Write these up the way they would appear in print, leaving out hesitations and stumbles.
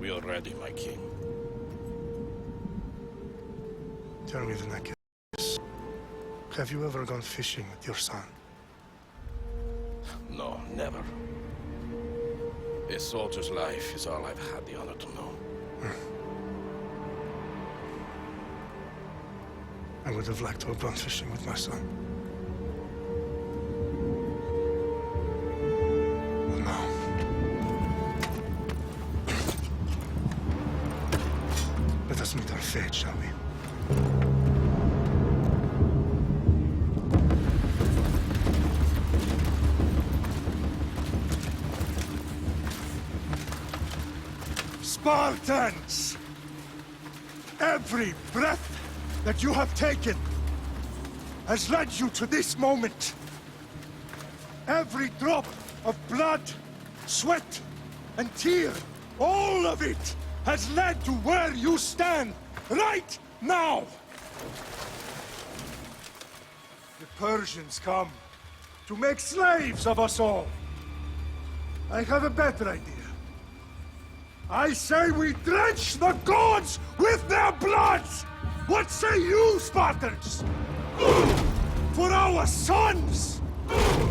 We are ready, my king. Tell me the necklace. Have you ever gone fishing with your son? No, never. A soldier's life is all I've had the honor to know. I would have liked to have gone fishing with my son. But no. Let us meet our fate, shall we? Spartans! Every breath that you have taken has led you to this moment. Every drop of blood, sweat, and tear, all of it has led to where you stand right now. The Persians come to make slaves of us all. I have a better idea. I say we drench the gods with their blood! What say you, Spartans? For our sons!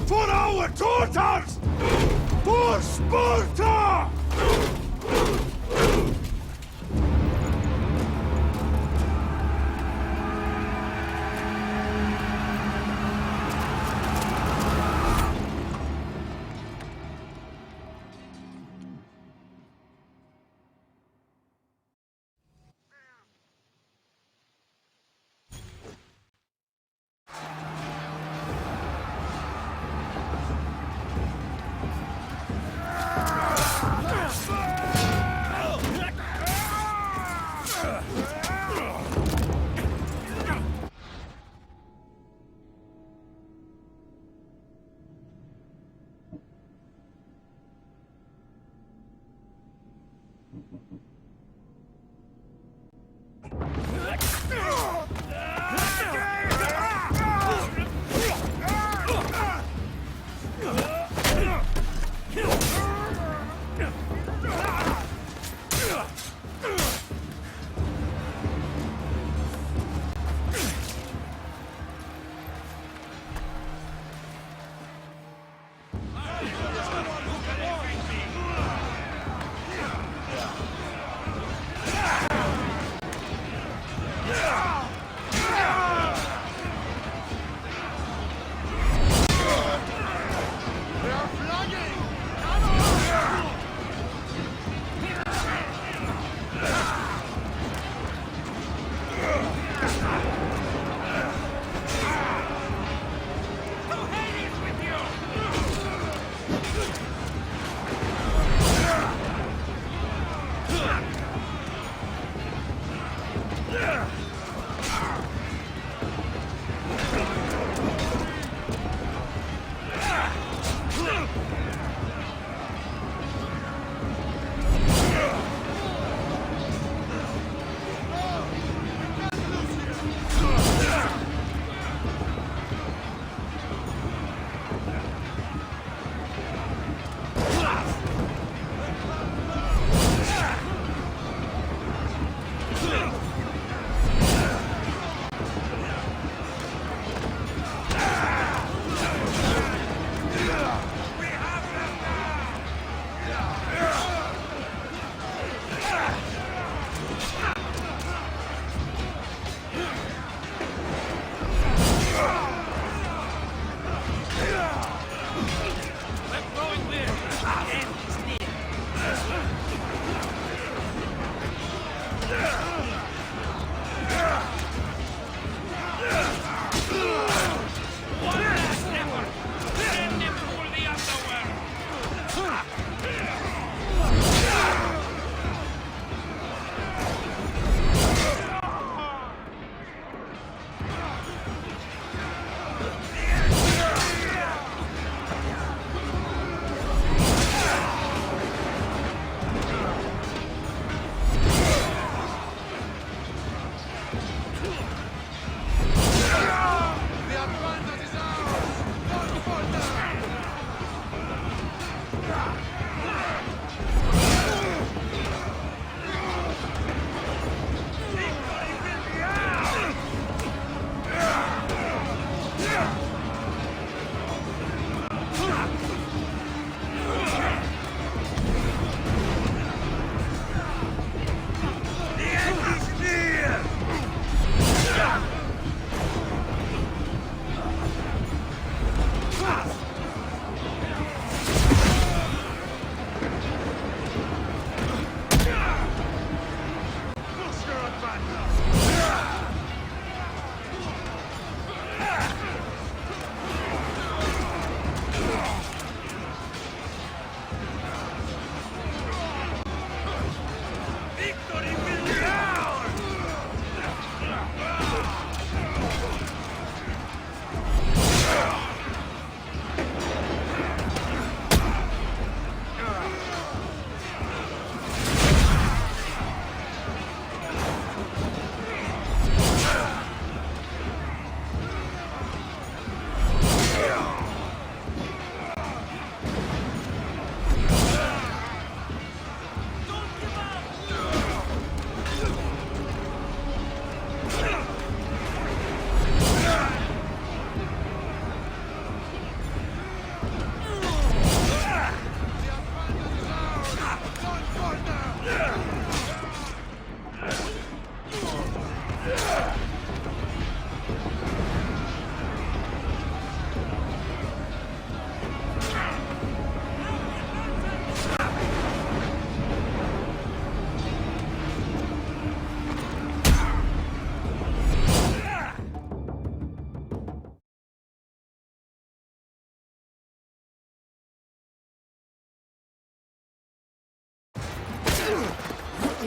For our daughters! For Sparta!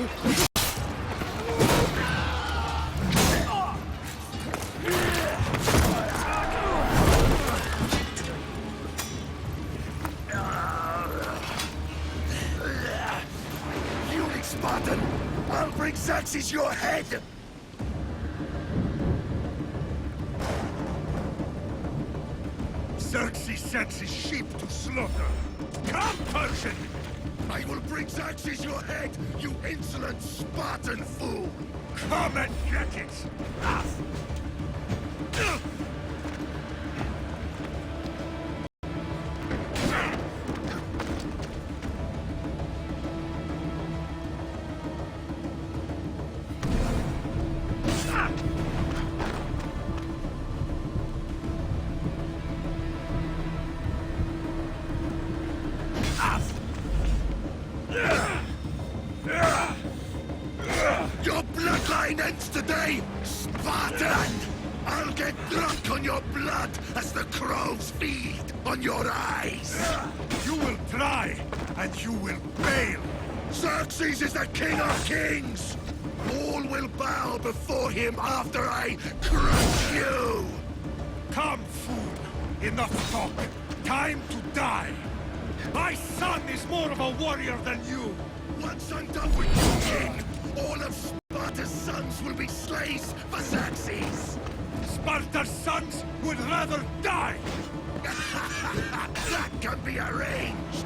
You Spartan! I'll bring Xerxes your head! Xerxes sends his sheep to slaughter. Come, Persian! I will bring Xerxes your head, you insolent Spartan fool! Come and get it! Your bloodline ends today, Spartan! I'll get drunk on your blood as the crows feed on your eyes! You will try, and you will fail! Xerxes is the king of kings! All will bow before him after I crush you! Come, fool! Enough talk! Time to die! My son is more of a warrior than you! Once I'm done with you, king, all of Sparta's sons will be slaves for Xerxes! Sparta's sons would rather die! That can be arranged!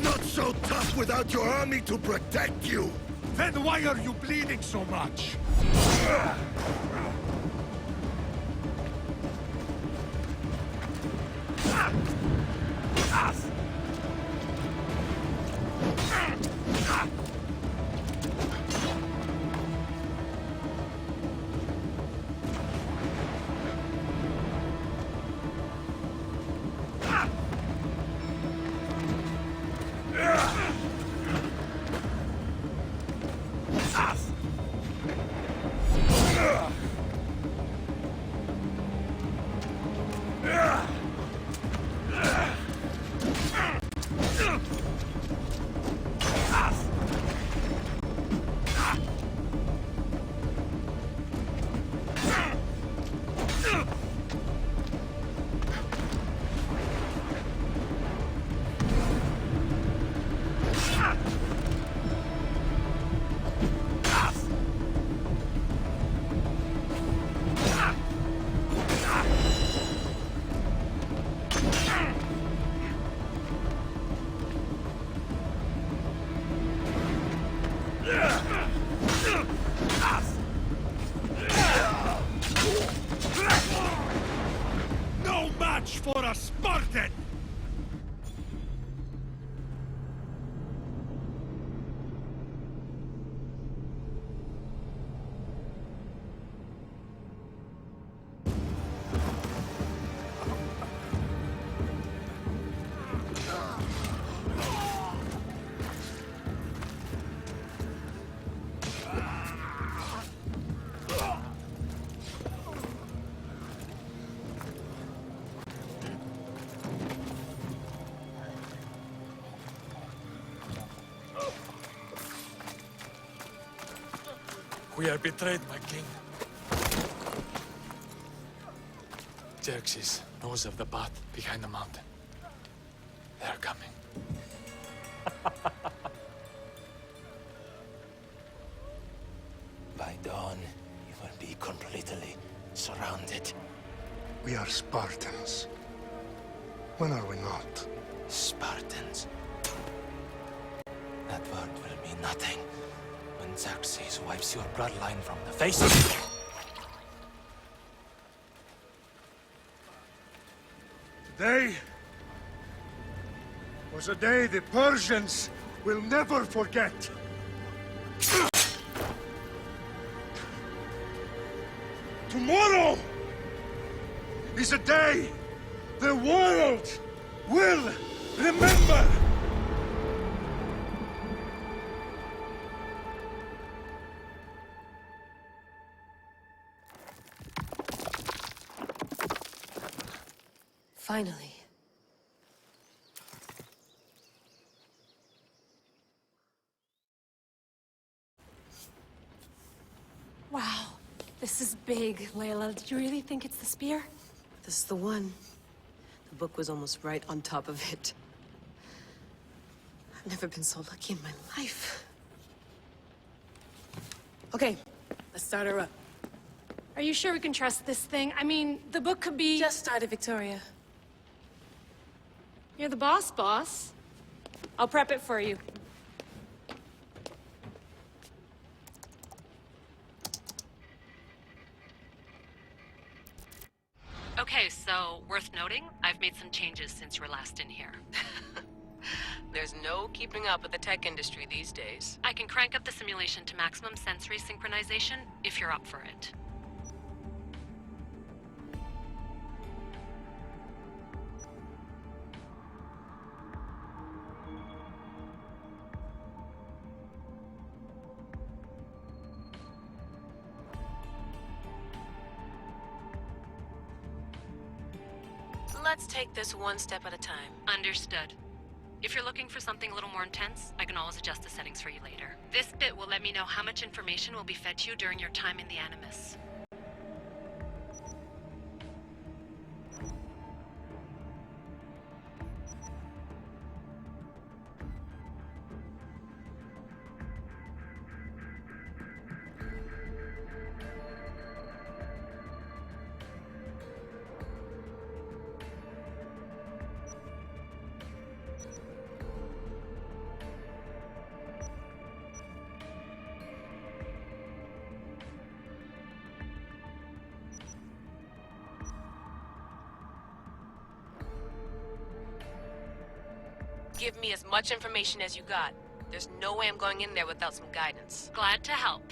Not so tough without your army to protect you! Then why are you bleeding so much? No match for a Spartan! We are betrayed, my king. Xerxes knows of the path behind the mountain. They are coming. By dawn, you will be completely surrounded. We are Spartans. When are we not? Spartans. That word will mean nothing when Xerxes wipes your bloodline from the face of the... Today was a day the Persians will never forget. Tomorrow is a day the world will remember. Finally. Wow, this is big, Layla. Did you really think it's the spear? This is the one. The book was almost right on top of it. I've never been so lucky in my life. Okay, let's start her up. Are you sure we can trust this thing? I mean, the book could be... Just started, Victoria. You're the boss, boss. I'll prep it for you. Okay, so worth noting, I've made some changes since you were last in here. There's no keeping up with the tech industry these days. I can crank up the simulation to maximum sensory synchronization if you're up for it. Let's take this one step at a time. Understood. If you're looking for something a little more intense, I can always adjust the settings for you later. This bit will let me know how much information will be fed to you during your time in the Animus. Give me as much information as you got. There's no way I'm going in there without some guidance. Glad to help.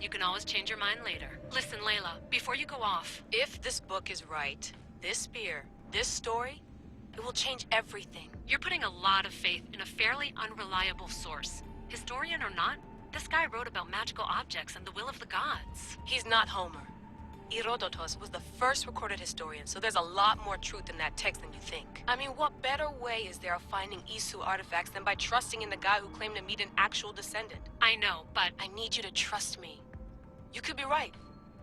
You can always change your mind later. Listen, Layla, before you go off... If this book is right, this spear, this story, it will change everything. You're putting a lot of faith in a fairly unreliable source. Historian or not, this guy wrote about magical objects and the will of the gods. He's not Homer. Herodotus was the first recorded historian, so there's a lot more truth in that text than you think. I mean, what better way is there of finding Isu artifacts than by trusting in the guy who claimed to meet an actual descendant? I know, but... I need you to trust me. You could be right.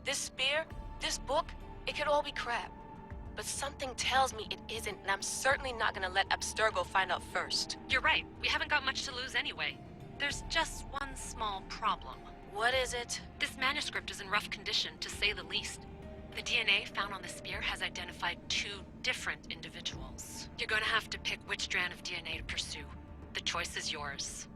This spear, this book, it could all be crap. But something tells me it isn't, and I'm certainly not gonna let Abstergo find out first. You're right. We haven't got much to lose anyway. There's just one small problem. What is it? This manuscript is in rough condition, to say the least. The DNA found on the spear has identified 2 different individuals. You're gonna have to pick which strand of DNA to pursue. The choice is yours.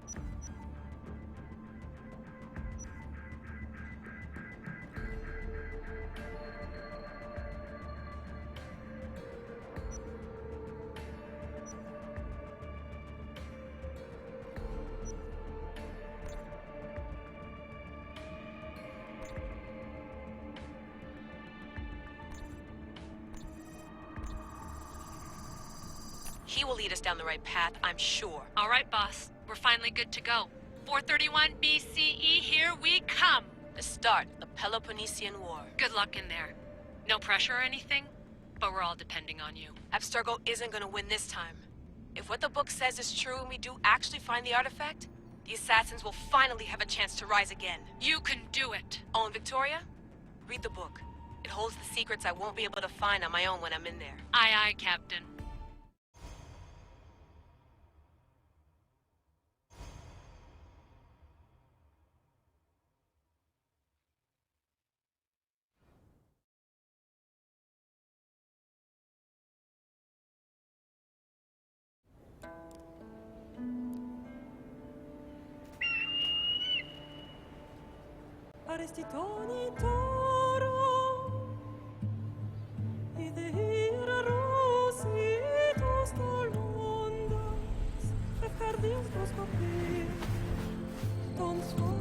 He will lead us down the right path, I'm sure. All right, boss. We're finally good to go. 431 BCE, here we come! The start of the Peloponnesian War. Good luck in there. No pressure or anything, but we're all depending on you. Abstergo isn't gonna win this time. If what the book says is true and we do actually find the artifact, the assassins will finally have a chance to rise again. You can do it! Oh, and Victoria? Read the book. It holds the secrets I won't be able to find on my own when I'm in there. Aye, aye, Captain. Arrestitoni toro, idehira rositos tolmondas, preferdius vos copir, ton son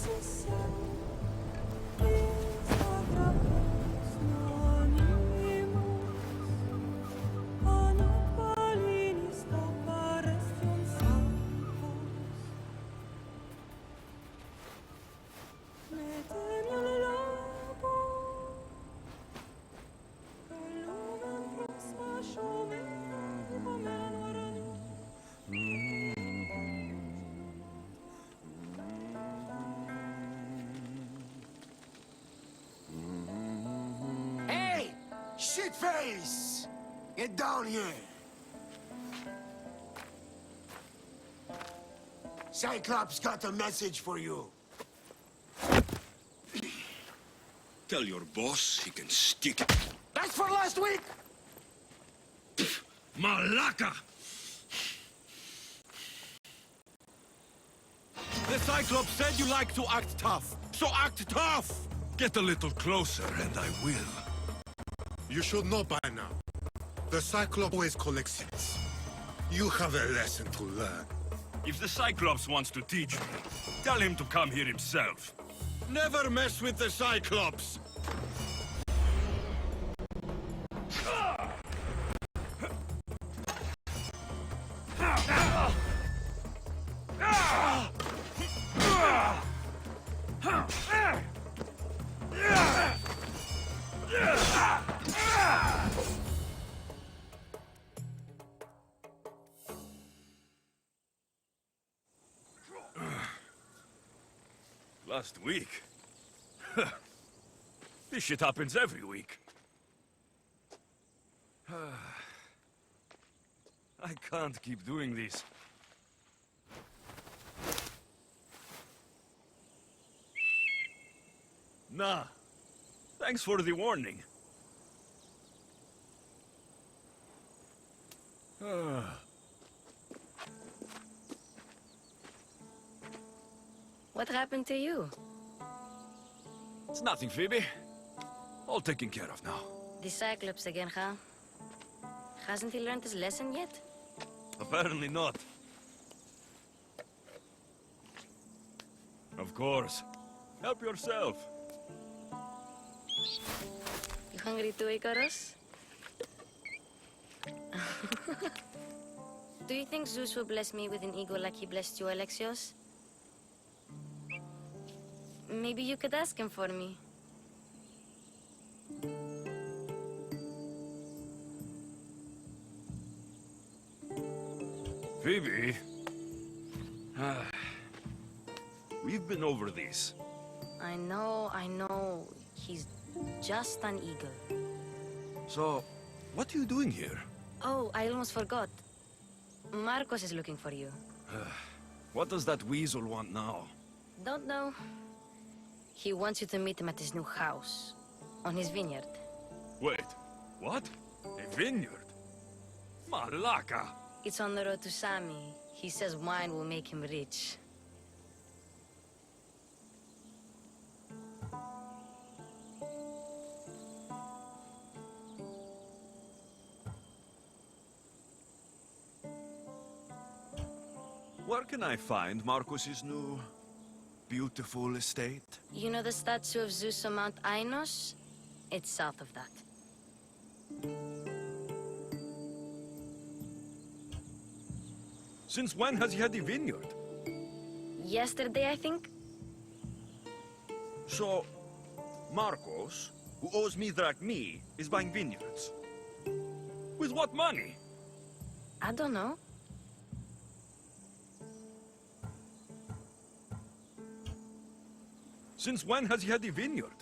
so sad. Shitface! Get down here! Cyclops got a message for you. Tell your boss he can stick it. That's for last week! Malaka! The Cyclops said you like to act tough, so act tough! Get a little closer and I will. You should know by now. The Cyclops always collects hits. You have a lesson to learn. If the Cyclops wants to teach me, tell him to come here himself. Never mess with the Cyclops! Last week? This shit happens every week. I can't keep doing this. Nah. Thanks for the warning. What happened to you? It's nothing, Phoebe. All taken care of now. The Cyclops again, huh? Hasn't he learned his lesson yet? Apparently not. Of course. Help yourself. You hungry too, Icarus? Do you think Zeus will bless me with an ego like he blessed you, Alexios? Maybe you could ask him for me. Phoebe? We've been over this. I know. He's just an eagle. So, what are you doing here? Oh, I almost forgot. Marcos is looking for you. What does that weasel want now? Don't know. He wants you to meet him at his new house. On his vineyard. Wait, what? A vineyard? Malaka! It's on the road to Sami. He says wine will make him rich. Where can I find Marcos's new, beautiful estate? You know the statue of Zeus on Mount Ainos? It's south of that. Since when has he had a vineyard? Yesterday, I think? So, Marcos, who owes me drachmi, is buying vineyards. With what money? I don't know. Since when has he had a vineyard?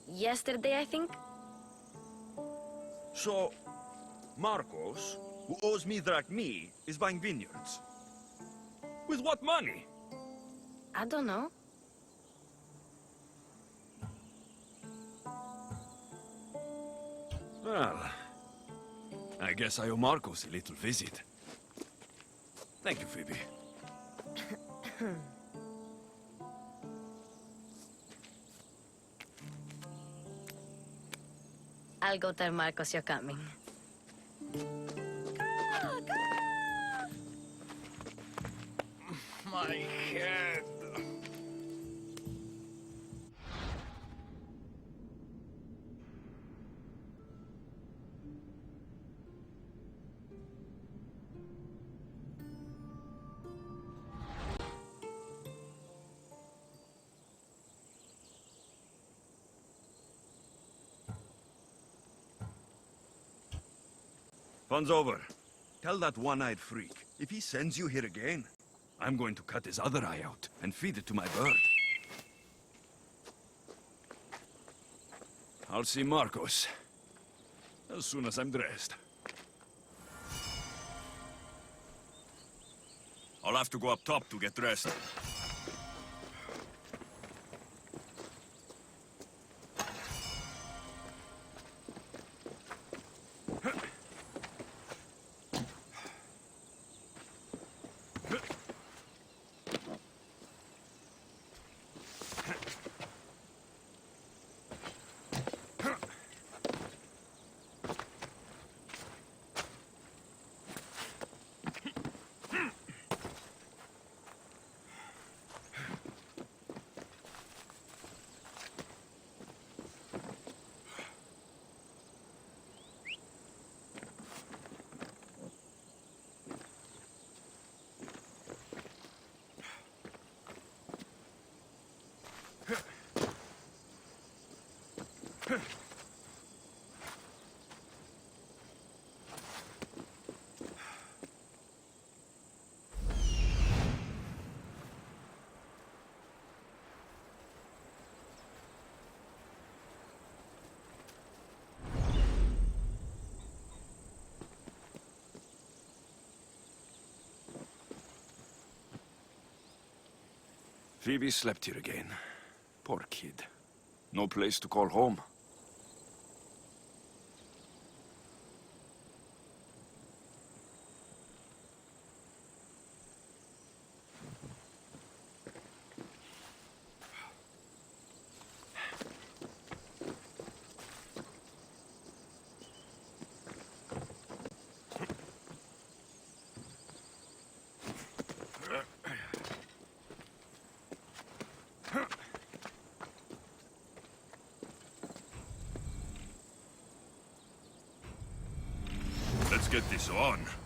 Yesterday, I think? So, Marcos, who owes me drachmi, is buying vineyards. With what money? I don't know. Well, I guess I owe Marcos a little visit. Thank you, Phoebe. I'll go tell Marcos you're coming. My head. Fun's over. Tell that one-eyed freak, if he sends you here again, I'm going to cut his other eye out and feed it to my bird. I'll see Marcos As soon as I'm dressed. I'll have to go up top to get dressed. Phoebe slept here again. Poor kid. No place to call home. Let's get this on.